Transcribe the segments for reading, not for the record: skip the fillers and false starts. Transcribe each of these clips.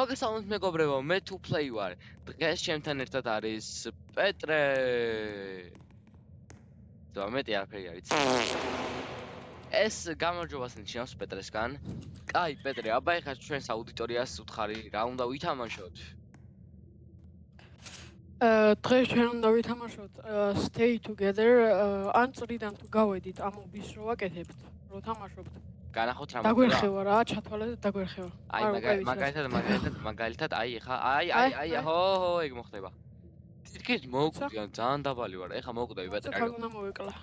მოგესალმებით მეგობრებო, მე თუ play ვარ. დღეს ჩემთან ერთად არის პეტრე. და მეტი არაფერი არ იცი. ეს გამარჯვებას ნიშნავს პეტრესგან. კაი, პეტრე, აბა ეხლა ჩვენს აუდიტორიას უთხარი, რა უნდა ვითამაშოთ? დღეს ჩვენ უნდა ვითამაშოთ Stay Together. ან წრიდან თუ გავედით ამ უბის რო ვაკეთებთ, რო თამაშობთ. განახოთ რა დაგვერხევა რა, ჩათვალე და დაგვერხევა. აი, მაგალითად, აი ეხლა, აი, ჰო, ეგ მოხდება. თითქოს მოვკვდიან, ძალიან დაბალი ვარ. ეხლა მოვკვდები პეტრე. რა უნდა მოვეკლა?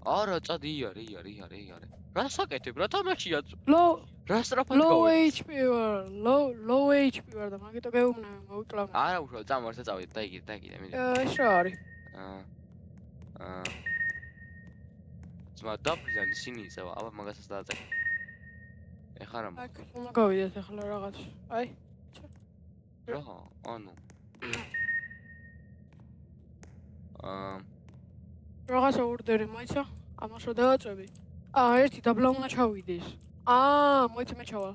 არა, წადი არე. რა საკეთებ? რა თამაშია? რა სწრაფად low გავედი? HP ვარ, low HP ვარ და მაგიტო გეუბნები მოვეკლა. არა, უშუალოდ წამორსა წავიდე, დაიგირე, მიდი. ეს რა არის? ძმა დაბრძან ისინი იწევა, აბა მაგასაც დააწერ. ეხლა რა აქ უნდა გავიდეთ ახლა რაღაც. აი. რა, ანუ. რაღაცა ორდერი მოიცა? ამაშო დააწევი. ერთი დაბლა უნდა ჩავიდეს. მოიცა მე ჩავალ.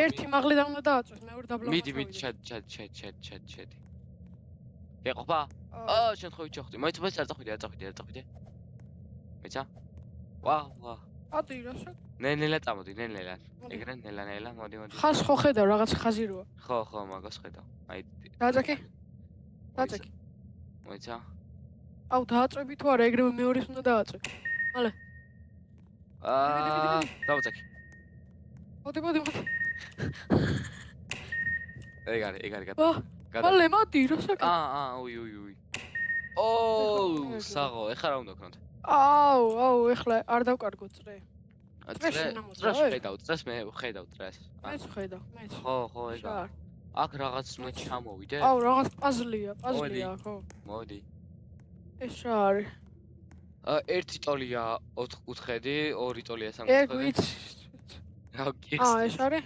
ერთი მაღლი და უნდა დააწევს, მეორე დაბლა. მიდი, ჩადი. ეყოფა? შემთხვევით ჩახდი. მოიცა არ წახვიდე. მეცა? ვა. ადი რა შე? ნელა წამოდი, ნელა. ეგრე ნელა, მოდი. ხას ხო ხედავ რაღაც ხაზი როა. ხო, მაგას ხედავ. აი. დააწაკი. მოიცა? დააწევი თუ არა, ეგრევე მეორის უნდა დააწევი. მალე. დავაწაკი. მოდი. ეგ არის. მალე მოდი რა საკეთე? უი. საღო, ეხლა რა უნდა ვქნათ? ეხლა არ დავკარგო წრე. წრეს მე ხედავ წრეს. მეც ხედავ. ხო, ეგა. აქ რაღაც მე ჩამოვიდე. რაღაც პაზლია, ხო. მოდი. ეს რა არის? ერთი ტოლია 4 კუთხედი, ორი ტოლია 3 კუთხედი. ეგ ვიცი. ეს არის?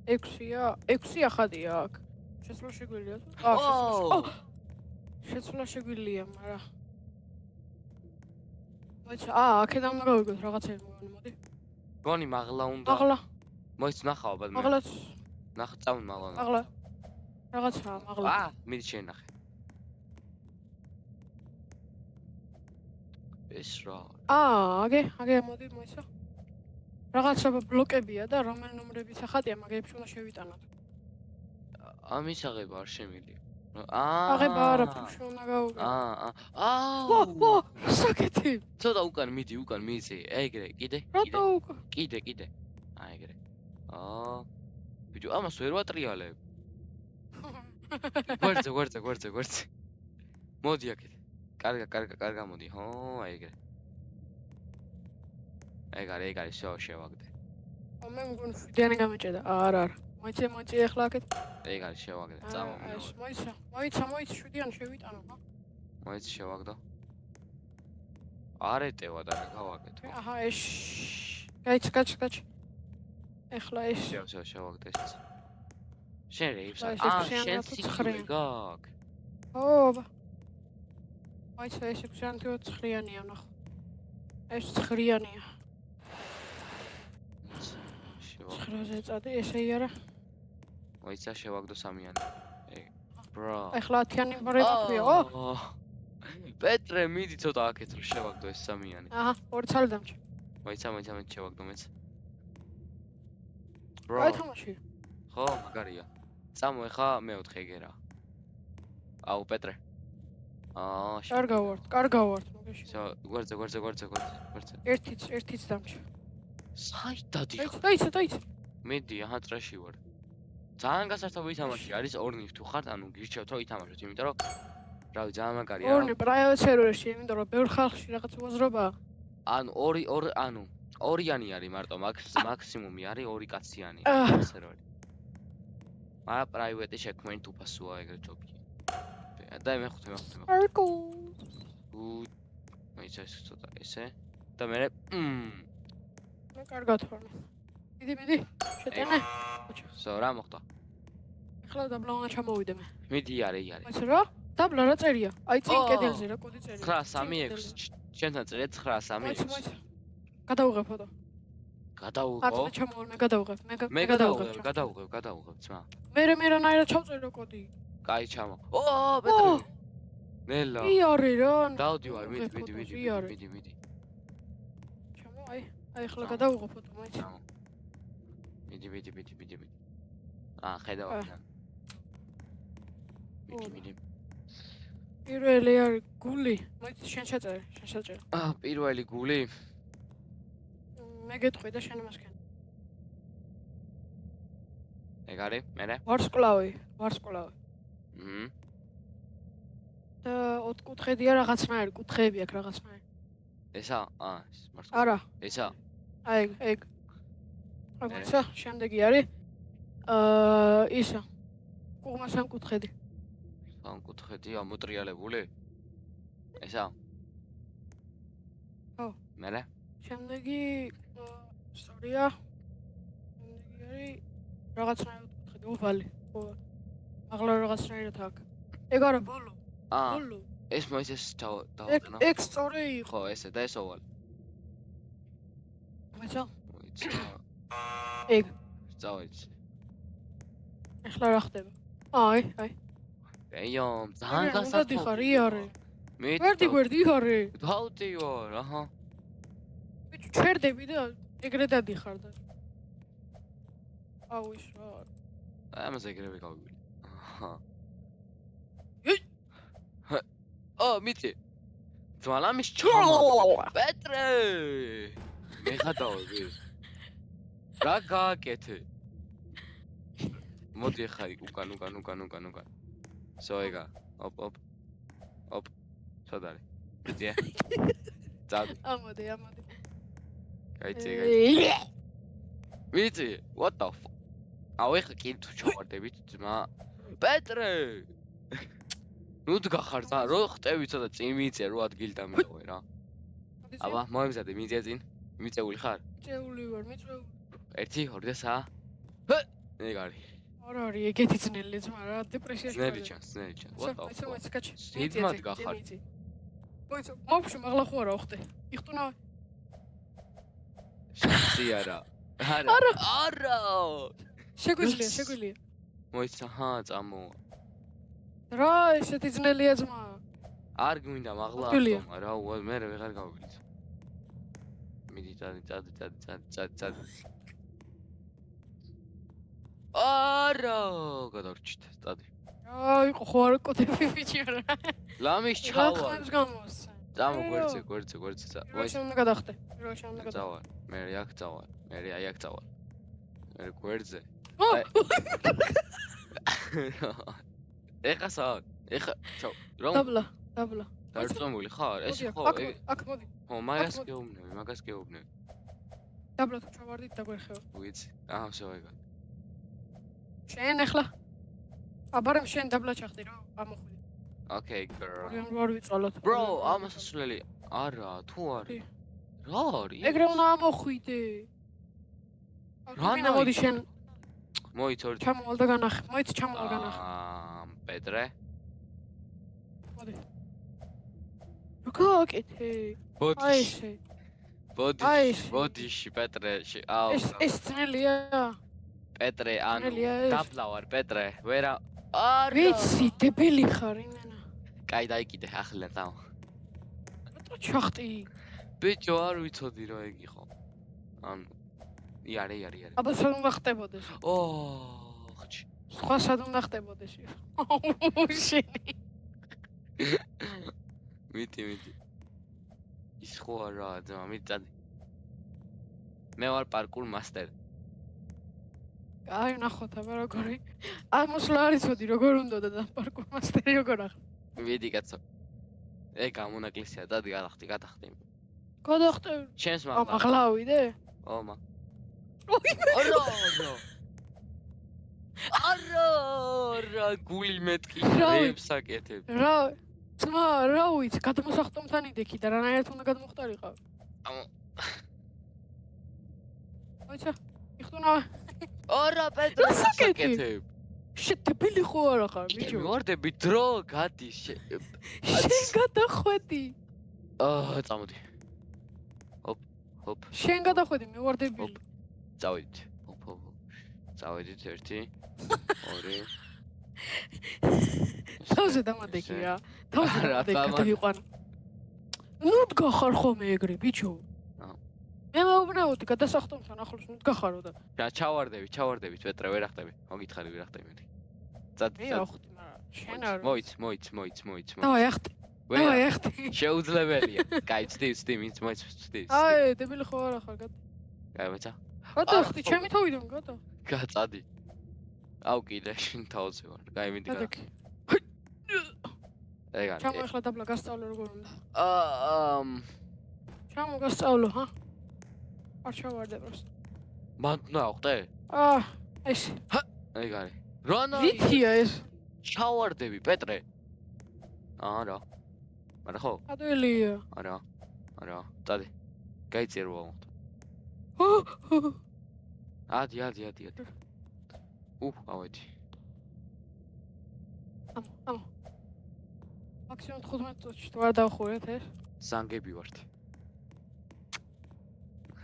6 ხადია აქ. შეცვლა შეგვიძლია თუ? შეცვლა შეგვიძლია, მაგრამ მოიცა, აქედან უნდა გავიგოთ რაღაცები მოდი. გონი მაღლა უნდა. მოიც ნახავ აბა მე. მაღლაც. ნახ წავ მაღლა. მაღლა. რაღაცაა მაღლა. მიდი შენახე. ეს რა? აგე მოდი მოიცა. რაღაცა ბლოკებია და რომელ ნომრებიც ახატია, მაგებს უნდა შევიტანოთ. ამის აღება არ შემილია. აღება არა, ფუში უნდა გავუკეთო. საკეთე. ცოტა უკან მიდი, ეგრე, კიდე. რატო უკან? კიდე. ეგრე. ბიჭო, ამას ვერ ვატრიალებ. გვერდზე. მოდი აქეთ. კარგა მოდი, ხო, ეგრე. ეგ არის, შევაგდე. მე მგონი ფიდიანი გამეჭედა. არა. მოიცე ახლა აქეთ. ეგ არის, შევაგდე. წამოვიდე. მოიცა, შვიდიანი შევიტანო, ხო? მოიცა, შევაგდო. არ ეტევა და რა გავაკეთო. ეს. გაიჩ. ეხლა ეს. შევაგდე ეს. შენ რეიფს. შენ სიცხრე გაკ. მოიცა, ეს 69-იანია ნახო. ეს 9-იანია. 9-ზე წადი, ესე არა. მოიცა, შევაგდო 3-იანი. ბრა. ეხლა 10-იანი მრეწია, პეტრე, მიდი ცოტა აქეთ რომ შევაგდო ეს 3-იანი. ორი ცალი დამჭი. მოიცა, შევაგდო მეც. რა თამაში? ხო, მაგარია. წამო ეხა მე-4 ეგერა. პეტრე. კარგა ვარ, მოგეში. გვერდზე. ერთიც დამჭი. საით დადიხარ? დაიცა. მიდი, წრეში ვარ. ძალიან გასართობი თამაში არის, ორნი თუ ხართ, ანუ გირჩევთ რომ ითამაშოთ, იმიტომ რომ რავი, ძალიან მაგარია. ორნი პრაივატ სერვერში, იმიტომ რომ ბევრ ხალხში რაღაც უაზრობაა. ანუ ორიანი არის მარტო, მაქსიმუმი არის 2 კაციანი სერვერი. მაგრამ პრაივატი შექმნით უფასოა ეგრე ჯობია. და მე-5. მოიცა ეს ცოტა ესე და მე კარგად ვარ. მიდი, შეტანე. რა მოხდა? ეხლა დაბლა უნდა ჩამოვიდე მე. მიდი, არე. მოიცა რა? დაბლა რა წერია? აი წინ კედელზე რა კოდი წერია? 936. შენთან წერია 936. მოიცა. გადავიღე ფოტო. გადავიღო. აწმე ჩამოვალ, მე გადავიღებ, მე გადავიღებ, ძმა. მე რანაირად ჩავწერო კოდი. კაი ჩამო. ო, პეტრე. ნელა. კი არის რა. დავდივარ, მიდი. ჩამო, აი ახლა გადავიღო ფოტო, მაინც. ჩამო. მიდი. ხედავ. მიდი. პირველი არის გული, მაინც შენ შეწერე. პირველი გული. მე გეტყვი და შენ მასკენ. ეგ არის, მერე? ვარსკვლავი. და ოთხკუთხედია რაღაცნაირი, კუთხეები აქვს რაღაცნაირი. ესა? არა. ესა? ეგ. ისა, შემდეგი არის ისა. კუღმა სამკუთხედი. სამკუთხედია მოტრიალებული? ესა? ხო. მერე? შემდეგი ისტორია. შემდეგი არის რაღაცნაირი ოთხკუთხედი, ოვალი. აღლა რაღაცნაირად აქვს. ეგ არა ბოლო. ბოლო. ეს მოიცეს დავაყენა. ეგ სწორი იყო. ხო, ესე და ეს ოვალი. მოიცა? ეგ. ეგ. წავეცი. ახლა რა ხდება? აი. ეიომ, ძალიან გასართობ. უნდა დიხარ, იარე. გვერდი იხარე. დავდივარ, აჰა. ბიჭო, ჩერდები და ეგრე დადიხარ და. აუ ის რა. ამას ეგრევე გავიგული. აჰა. მიცი. ძვალამის ჩამო. პეტრე! მე ხადავები. რა გააკეთე? მოდი ხა უკან. სოეგა. ოპ. სადარი. მიწია. წავდი. ამოდი. გაიცე. მიცი, what the fuck? აუ ეხა კი თუ ჩავარდებით ძმა. პეტრე! ნუ დგახარ და რო ხტევიცა და წინ მიწე რო ადგილი დამიდოვე რა. აბა, მოემზადე, მიწე წინ. მიწეული ხარ? მიწეული ვარ. 1 2 3 ეგ არის. არა არის ეგეთი ძნელი ძმა რა, დეპრესიაში. ძნელი ჩანს. what the fuck? მოიცა კაჩი. სიდმა დგახარ. მოიცა, მოგშ მაღლა ხო არა ხტე. იხტუნა. შეარა. არა. შეგვიძლია. მოიცა, წამო. რა ესეთი ძნელია ძმა? არ გვინდა მაღლა ახტომა რა, მე ვეღარ გავიგეთ. მიდი წადი. არა, გადავრჩით, წადი. იყო ხო არ კოდები ბიჭი რა. ლამის ჩავა. ხმებს გამოსცე. წამო გვერდზე. რა შეიძლება გადახტე? წავალ. მე აქ წავალ. მე გვერდზე. ეხა საათ? ეხა ჩავ. რომ დაბლა. დარწმუნებული ხარ? ეს ხო? აქ მოდი. ხო, მაგას გეუბნები. დაბლა თუ ჩავარდით და გვერხევა. ვიცი. აჰა, შევეგა. შენ ახლა. აბარემ შენ დაბლა ჩახდი რა, ამოხვიდი. Okay, girl. არ ვიწვალოთ. Bro, ამას ასულელი. არა, თუ არის. რა არის? ეგრე უნდა ამოხვიდე. რა მოდი შენ. მოიცორ. ჩამოვალ და განახე. ჩამოვალ განახე. პეტრე. მოდი. რა გააკეთე? ბოდიში, პეტრე. აუ. ეს ძნელია. პეტრე, ანუ დაბლავარ, პეტრე. ვერა. არა. ვიცი, დებელი ხარ იმენა. კაი, დაიკიდე, ახლა წავა. რატო ჩახტი? ბიჭო, არ ვიცოდი რა ეგ იყო. ანუ იარე. აბა სად უნდა ხტებოდეს? ხჩი. სხვა სად უნდა ხტებოდეს? შენი. მიდი. ის ხო არა, ძმა, მიწადი. მე ვარ პარკურ მასტერი. აი, ნახოთ აბა როგორი. ამოსვლა არ იცოდი როგორ უნდა და პარკურ მასტერი როგორ ახლა. მიდი კაცო. ეგ გამონაკლისია, დადი გადახტი. გადახტე. შენს მაღლა ავიდე? ომა. არა, გული მეტკი რებს აკეთებ. რა, ძმა, რა ვიცი, გადმოსახტომთან იდექი და რანაირად უნდა გადმოხტარიყავ. მოიცა, იხტუნა. არა, პეტრე, რას აკეთებ? დებილი ხო არა ხარ, ბიჭო? ვარდები დრო გადის. შენ გადახვედი. წამოდი. ჰოპ. შენ გადახვედი, მე ვარ დებილი. წავედით. წავედით 1 2 თავზე დამადეკი რა. თავზე რა დამადეკი დამა- გადაიყვან. ნუ დგახარ ხოლმე ეგრე, ბიჭო. აჰ. მე მეუბნეოდი გადასახტომთან ახლოს ნუ დგახარო და. ჩავარდებით, პეტრე, ვერ ახტები. მოგითხარი, ვერ ახტები მე. წად. მე ახტი, მაგრამ შენ არ. მოიც. დავაი ახტი. დავაი ახტი. შეუძლებელია. კაი, ცდი, მოიც. აი, დებილი ხო არა ხარ გადა. კაი, მეცა. გადახტი, ჩემი თავიდან გადა. გაწადი. აუ კიდე შენ თავზე ვარ. კაი, მიდი გადა. გადაკი. ეგარი. ჩამო ახლა დაბლა გასწავლე როგორ უნდა. აა ჩამო გასწავლო, ჰა? არ ჩავარდე პროსტ. მან ნახტე? ეს. ეგარი. რანა რითია ეს? ჩავარდები, პეტრე. არა. არა ხო? ადველია. არა. წადი. გაიწიერვა მოხდა. ადი. ავედი. ამო. მაქსიმუმ 15 წუთში თუ არ დავხურეთ ეს? ზანგები ვართ.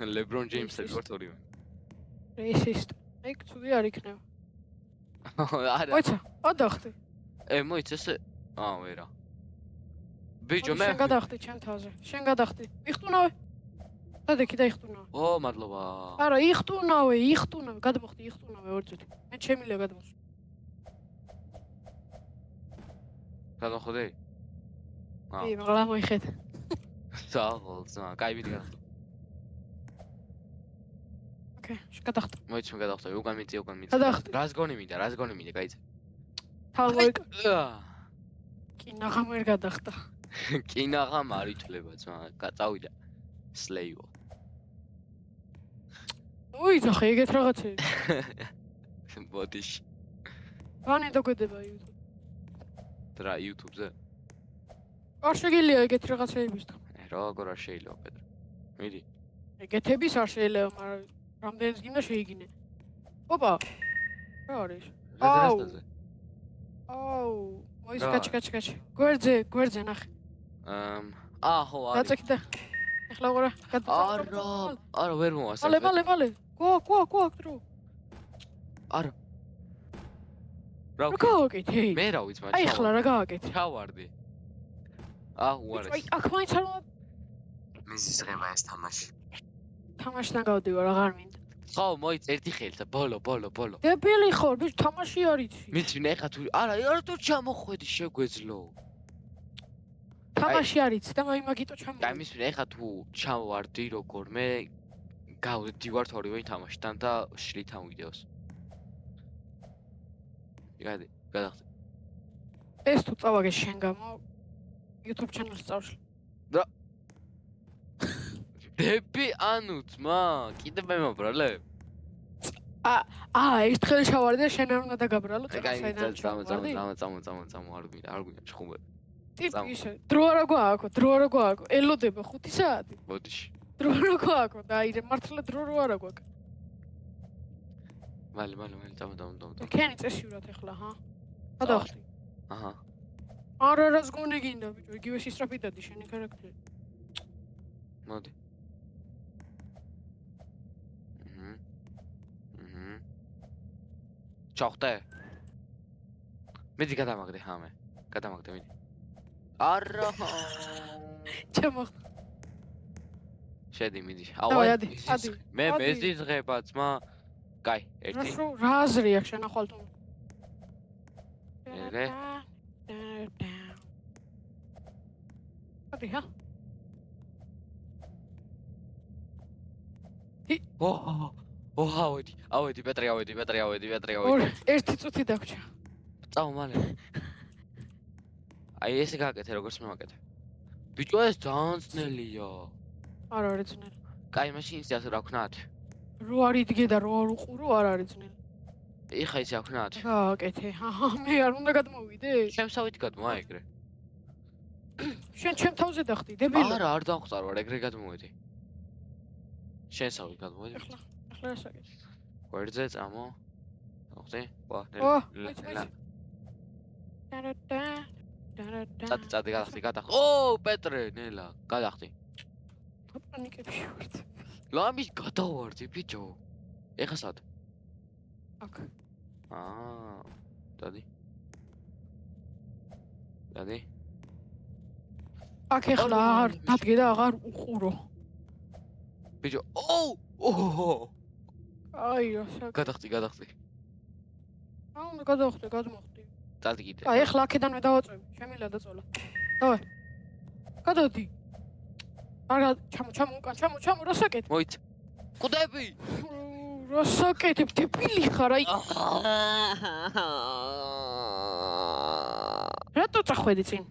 LeBron James-ები ვართ ორივე. რეისისტ. ეგ ცუდი არ იქნება. არა. მოიცა, ადახტი. მოიც ესე. ვერა. ბიჭო, მე შენ გადახტი ჩემ თავზე. შენ გადახტი. იხტუნავე. დადექი და იხტუნავე. მადლობა. არა, იხტუნავე. გადმოხდი იხტუნავე ორწუთი. მე შემიძლია გადმოსვი. გადახვდე? მაგრამ მოიხეთ. საღოლსა, კაი მიდი გადა. ოკეი, შეგადახტა. მოიც მე გადახვდე, უკან მიწი. გადახტე. რას გონი მინდა, გაიცე. თავმოიკ. კინაღამ ვერ გადახტა. კინაღამ არ ითვლება ძმა, წავიდა. სლეივო. უიძახე ეგეთ რაღაცები. ბოდიში. ვანი დაგედება YouTube. რა YouTube-ზე? არ შეგიძლია ეგეთ რაღაცეების თქმა. როგორ არ შეიძლება, პეტრე? მიდი. ეგეთების არ შეიძლება, მაგრამ რამდენიც გინდა შეიგინე. ოპა. რა არის? რასტაზე? მოის კაჩი. გვერდზე ნახე. ხო, არის. დაწექი და ეხლა ვარა არა, ვერ მოასწრე. მალე. გვა, დრო. არა. რა გავაკეთე? მე რა ვიცი, მაგრამ აი ეხლა რა გავაკეთე? ჩავარდი. უარეს. აი, აქ მაინც არ უნდა მიზის ღება ეს თამაში. თამაშთან გავდივარ, აღარ მინდა. ხო, მოიც ერთი ხელით, ბოლო. დებილი ხარ, ბიჭ, თამაში არ იცი. მიცინე ხა თუ არა თუ ჩამოხვედი შეგვეძლო. თამაში არ იცი და მაგიტო ჩამო. და მიცინე ხა თუ ჩამოვარდი როგორმე გავდივართ ორივე თამაშთან და შლით ამ ვიდეოს. გადი, გადახტე. ეს თუ წავაგე შენ გამო YouTube channel-ს წავშლი. დები ანუ ძმა, კიდე მე მომბრალე? ერთხელ ჩავარდი და შენ არ უნდა დაგაბრალო, საიდან ჩავარდი? წამო, არ გვინდა ჩხუბე. ტიპი ისე, დრო არა გვაქვს, ელოდება 5 საათი. ბოდიში. დრო არა გვაქვს და აი მართლა დრო რო არა გვაქვს. მალე, წამო. ქენი წესიურად ეხლა, ჰა? გადავხდი. აჰა. არა რას გონი გინდა, ბიჭო, იგივე სისტრაფით დადი შენი ხარაქტერი. მოდი. ჩავხტე? მიდი გადამაგდე ჰამე. მიდი. არა. ჩამოხდა. შედი მიდი. ადი. მე მეზის ღება ძმა. კაი, ერთი. რა აზრი აქვს შენახვალთო? ეგრე. ადი, ჰა? ავედი, პეტრე, ავედი. ერთი წუთი დაგვრჩა. წავა მალე. აი ესე გააკეთე, როგორც მე ვაკეთე. ბიჭო, ეს ძალიან ძნელია. არ არის ძნელი. კაი, მაშინ ისე რა ვქნათ? რო არ იდგე და რო არ უყურო, არ არის ძნელი. ეხა ისე ვქნათ? გააკეთე. მე არ უნდა გადმოვიდე? შემსავით გადმოა ეგრე. შენ ჩემ თავზე დახტი, დებილი. არა, არ დავხსარ ვარ, ეგრე გადმოვედი. შენსავით გადმოვედი. ეხლა ესაგე. გვერდზე წამო. ხტი? წადი გადახტი. პეტრე, ნელა, გადახტი. პანიკებში ვარ. ლამის გადავარდი, ბიჭო. ეხა სად? აქ. დადი. დადი. აქ ეხლა აღარ დადგე და აღარ უყურო. ბიჭო, ოუ! აი რა საკ. გადახტი. აუ გადავხტე, გადმოხტი. დადი კიდე. აი ეხლა აქედანვე დავაწევი, შემიძლია დაწოლა. დავай. გადავდი. არა, ჩამო უკან, ჩამო, რა საკეთებ? მოიც. ყუდები! რა საკეთებ, დებილი ხარ, აი. რატო წახვედი წინ?